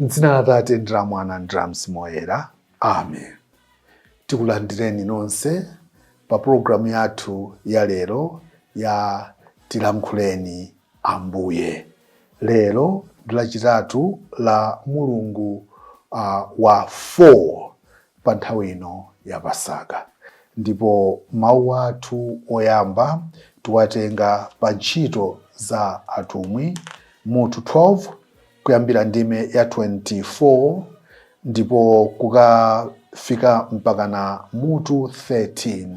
M'dzina la Atate ndi la Mwana ndi la Mzimu Woyera. Amen. Tikulandireni nonse pa programu yathu ya lero ya Tilankhuleni Ambuye. Lero ndi lachitatu la mulungu wa 4 pa nthawi ino ya Pasaka. Ndipo mawu athu oyamba tiwatenga pa ntchito za atumwi mutu 12 kuyambira ndime ya 24 ndipo kukafika mpaka na mutu 13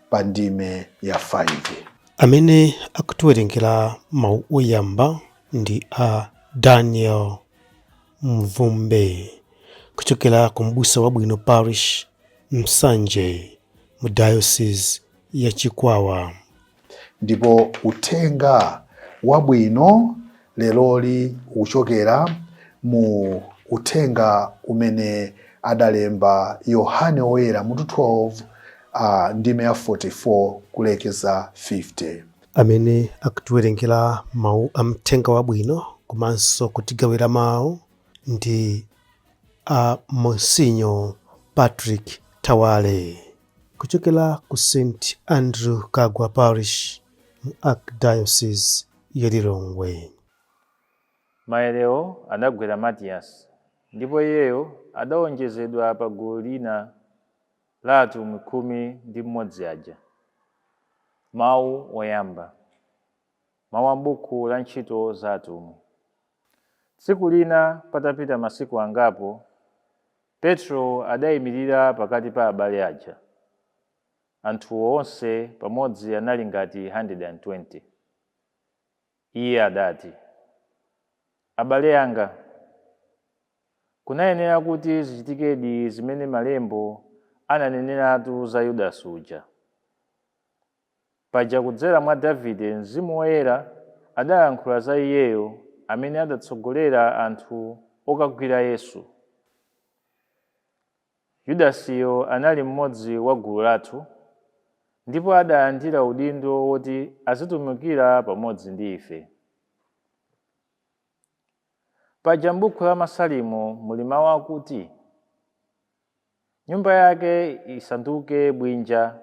pa ndime ya 5. Amene akutiwerengera mawu oyamba ndi a Daniel Mvumbe kuchokera ku M'busa Wabwino Parish Msanje mu Diocese ya Chikwawa. Ndipo uthenga wabwino leloli uchokera mu uthenga umene adalemba Yohane Woyera mutu 12 ndime ya 44 kulekeza 50. Amene akutiwerengera mawu a mthenga wabwino komanso kutigawira mawu ndi a Monsinyo Patrick Tawale kuchokera ku St. Andrew Kagwa Parish mu Archdiocese ya Lilongwe. Maereo adagwera Matiyasi, ndipo iyeyo adawonjezedwa pa gulu lina la atumwi 11 aja. Mawu oyamba. Mawu a m'buku la ntchito za atumwi. Tsiku lina patapita masiku angapo, Petro adayimirira pakati pa abale aja. Anthu onse pamodzi anali ngati 120. Iye adati, "Abale anga, kunayenera kuti zichitikedi zimene malembo ananeneratu za Yudasi uja. Paja kudzera mwa Davide Mzimu Woyera adayankhula za iyeyo amene adatsogolera anthu okagwira Yesu. Yudasiyo anali mmodzi wa gulu lathu, ndipo adalandira udindo woti azitumikira pamodzi ndi ife." Paja m'buku la Masalimo muli mawu akuti, "Nyumba yake isanduke bwinja,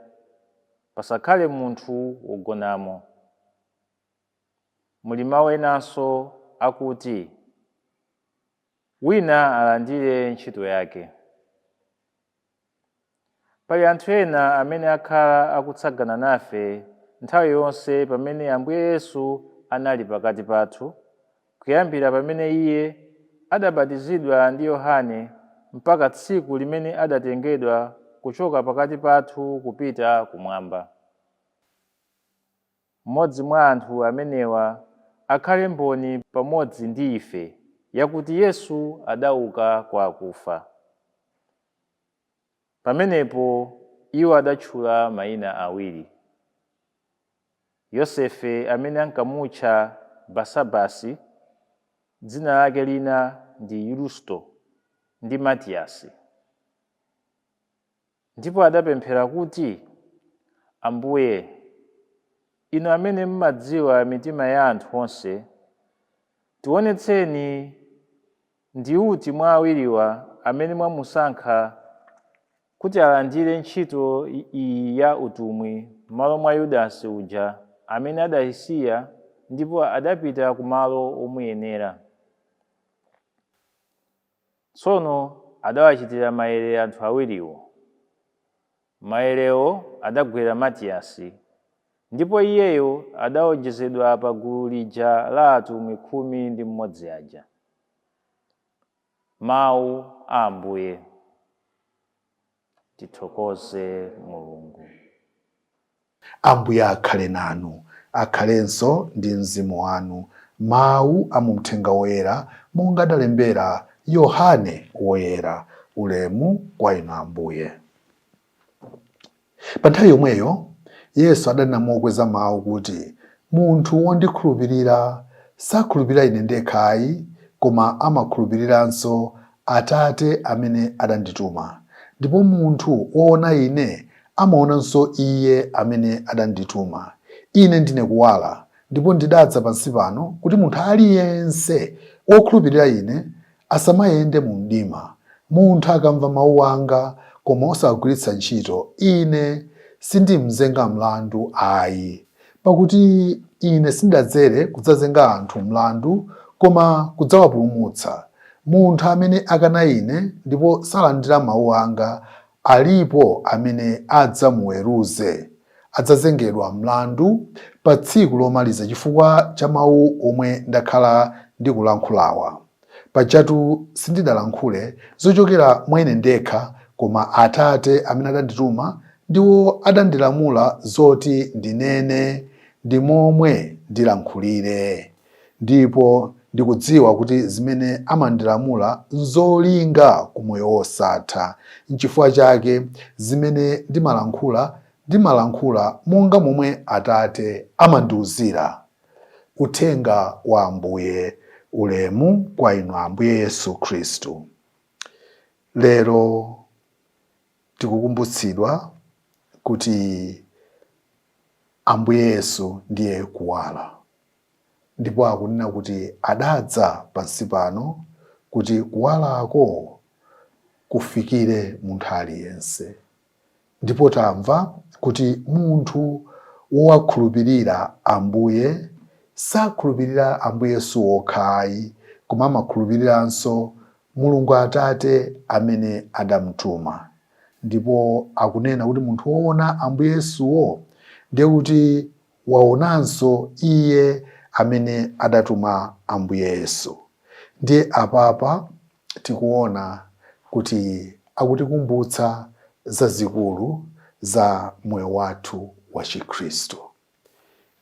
pasakhale munthu wogonamo." Muli mawu enanso akuti, "Wina alandire ntchito yake." Pali anthu ena amene akhala akutsagana nafe nthawi yonse pamene Ambuye Yesu anali pakati pathu, kuyambira pamene iye adabatizidwa ndi Yohane mpaka tsiku limene adatengedwa kuchoka pakati pathu kupita kumwamba. Mmodzi mwa anthu amenewa akhale mboni pamodzi ndi ife yakuti Yesu adauka kwa akufa. Pamenepo iwo adatchula mayina awiri: Yosefe amene ankamutcha Basabasi, dzina lake lina ndi Yusto, ndi Matiyasi. Ndipo adapemphera kuti, "Ambuye, inu amene mmadziwa mitima ya anthu onse, tionetseni ndi uti mwa awiriwa amene mwamusankha kuti alandire ntchito iyi ya utumwi m'malo mwa Yudasi uja amene adayisiya ndipo adapita kumalo omuyenera." Tsono adawachitira maere anthu awiriwo. Maerewo adagwera Matiyasi, ndipo iyeyo adawonjezedwa pa gulu lija la atumwi 11 aja. Mawu a Ambuye. Tithokoze Mulungu. Ambuye akhale nanu, akhalenso ndi mzimu wanu. Mawu a mu Uthenga Woyera monga adalembera Yohane Woyera. Ulemu kwa inu Ambuye. Pa nthawi yomweyo Yesu adanena mokweza mawu kuti, "Munthu wondikhulupirira sakhulupirira ine ndekhayi, koma amakhulupiriranso Atate amene adandituma. Ndipo munthu woona ine amaonanso Iye amene adandituma. Ine ndine kuwala, ndipo ndidadza pansi pano kuti munthu aliyense wokhulupirira ine asamayende mu mdima. Munthu akamva mawu anga koma osagwiritsa ntchito, ine sindimzenga mlandu ayi. Pakuti ine sindadzere kudzazenga anthu mlandu, koma kudzawapulumutsa. Munthu amene akana ine ndipo salandira mawu anga, alipo amene adzamuweruze. Adzazengedwa mlandu pa tsiku lomaliza chifukwa cha mawu omwe ndakhala ndikulankhulawa. Pajatu sindidalankhule zochokera mwa ine ndekha, koma Atate amene adandituma ndiwo adandilamula zoti ndinene ndi momwe ndilankhulire. Ndipo ndikudziwa kuti zimene amandilamula nzolinga ku moyo wosatha. N'chifukwa chake zimene ndimalankhula monga momwe Atate amandiwuzira. Uthenga wa Ambuye. Ulemu kwa inu Ambuye Yesu Khristu. Lero tikukumbutsidwa kuti Ambuye Yesu ndiye kuwala, ndipo akunena kuti adadza pansi pano kuti kuwalako kufikire munthu aliyense. Ndipo tamva kuti munthu wowakhulupirira Ambuye sakhulupirira Ambuye Yesu wokhayi, koma amakhulupiriranso Mulungu Atate amene adamutuma. Ndipo akunena kuti munthu woona Ambuye Yesuwo ndiye kuti waonanso iye amene adatuma Ambuye Yesu. Ndiye apapa tikuona kuti akutikumbutsa zazikulu za moyo wathu wa Chikhristu.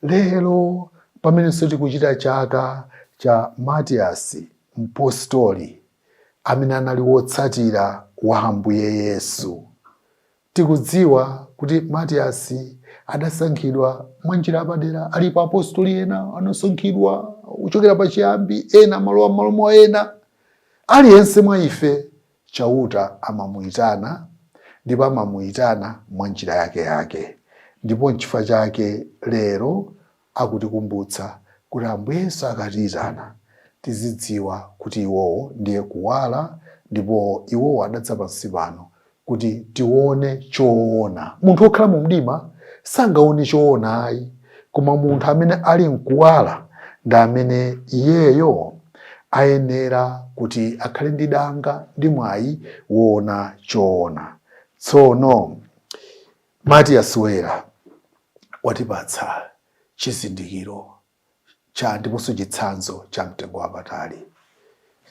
Lero pamene tikuchita chaka cha Matiyasi mpostoli amene anali wotsatira wa Ambuye Yesu. Tikudziwa kuti Matiyasi adasankhidwa mwa njira yapadera. Alipo apostoli ena anasankhidwa kuchokera pachiyambi, ena malowa mwa ena. Aliyense mwa ife chauta amamuyitana, ndipo amamuyitana mwa njira yake. Ndipo n'chifukwa chake lero akutikumbutsa kuti Ambuye Yesu akatiyitana tizidziwa kuti iwowo ndiye kuwala, ndipo iwowo adadza pansi pano kuti tione choona. Munthu wokhala mu mdima sangaone choona ayi, koma munthu amene ali mkuwala ndi amene iyeyo ayenera kuti akhale ndi danga ndi mwayi woona choona. Tsono Matiyasi woyera watipatsa chizindikiro cha ndiponso chitsanzo cha mtengo wapatali.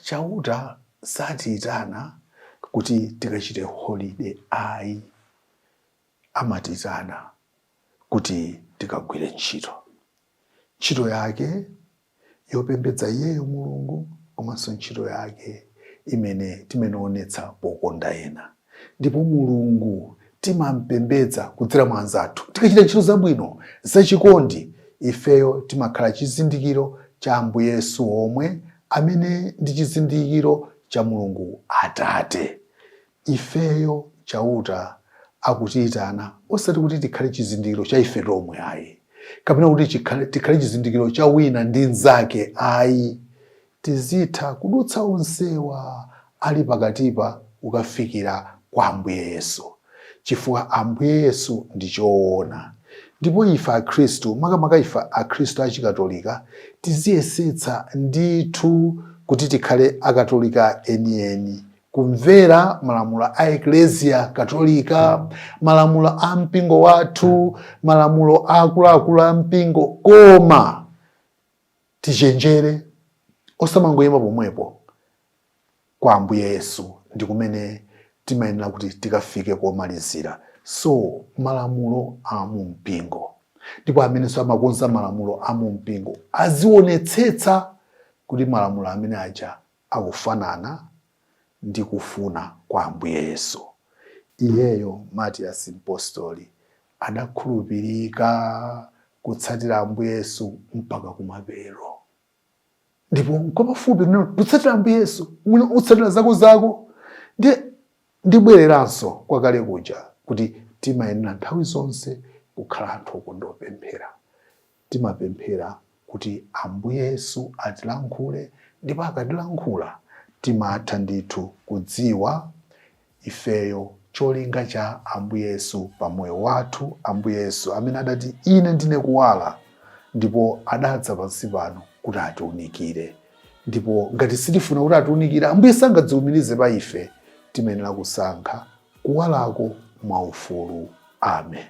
Chauta satiyitana kuti tikachite holiday ayi, amatiyitana kuti tikagwire ntchito yake yopembedza iyeyo Mulungu, komanso ntchito yake imene timaonetsa pokonda ena. Ndipo Mulungu timampembedza kudzera mwa anzathu. Tikachita ntchito zabwino zachikondi, ifeyo timakhala chizindikiro cha Ambuye Yesu omwe amene ndi chizindikiro cha Mulungu Atate. Ifeyo chauta akutiyitana osati kuti tikhale chizindikiro cha ife tomwe ayi, kapena kuti tikhale chizindikiro cha wina ndi nzake ayi. Tizitha kudutsa onsewa ali pakatipa ukafikira kwa Ambuye Yesu, chifukwa Ambuye Yesu ndi choona. Ndipo ife Akhristu, makamaka ife Akhristu achikatolika, tiziyesetsa ndithu kuti tikhale akatolika enieni, kumvera malamulo a Eklesia Katolika, malamulo a mpingo wathu, malamulo a akuluakulu a mpingo, koma tichenjere osamangoyima pomwepo. Kwa Ambuye Yesu ndi kumene timayenera kuti tikafike komalizira. So malamulo a mu mpingo, ndipo amenenso amakonza malamulo a mu mpingo azionetsetsa kuti malamulo amene aja akufanana ndi kufuna kwa Ambuye Yesu. Iyeyo Matiyasi mpostoli adakhulupirika kutsatira Ambuye Yesu mpaka kumapeto. Ndipo kwa pafupi kutsatira Ambuye Yesu, mwina utsatira zako ndibwereranso kwa kale kuja kuti timayenera nthawi zonse kukhala anthu okondopemphera. Timapemphera kuti Ambuye Yesu atilankhule, ndipo akatilankhula timatha ndithu kudziwa ifeyo cholinga cha Ambuye Yesu pamoyo wathu. Ambuye Yesu amene adati ine ndine kuwala, ndipo adadza pansi pano kuti atiunikire. Ndipo ngati sitifuna kuti atiunikire, Ambuye sangadziwumirize pa ife, timenera kusankha kuwalako mwaufulu. Amen.